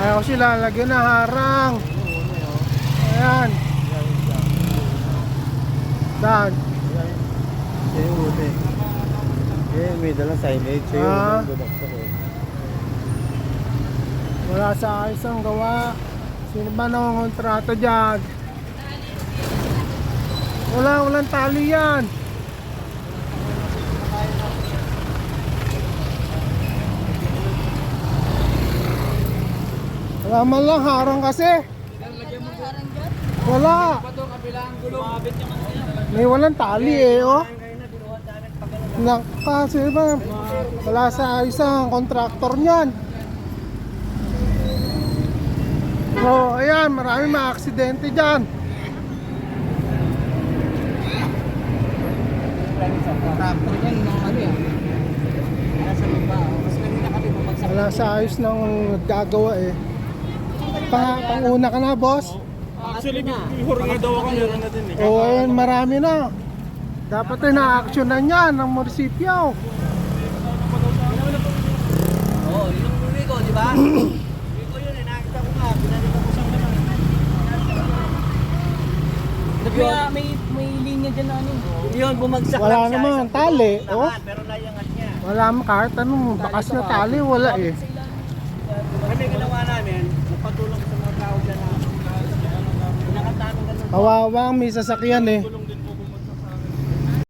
Ayaw sila, lagyan na harang. Ayan. Saan? Siya yung ute. Eh, may dalang signage. Siya yung bubaksak eh. Wala sa ayos ang gawa. Sino ba nangongontrata dyan? Walang tali yan. Wala man lang harang kasi. Wala. May walang tali eh, oh. Kasi ba, wala sa ayos ang kontraktor niyan. So, ayan, marami mga aksidente dyan. Tractor yan, ano yan? Nasa lupa. Mas kanina kami bumagsak. Wala sa ayos ng nagagawa eh. Pang-una ka na, boss? Actually, before nga daw ako, meron na din eh. Oo, ayun, marami na. Dapat ay na-actionan yan ng munisipyo. Oo, yun ang uli ko, di ba? Uli ko yun eh, nakita ko nga. Pinalita ko siyang naman. May linya dyan na ano. Yun, bumagsak Wala lang siya. naman, Isang tali, puno, oh. Pero nayangat niya. Wala mo kahit anong bakas na tali, wala eh. Kami ginawa namin, nagpatulong sa mga tao dyan na nakatano ganun. Kawawa, may sasakyan eh.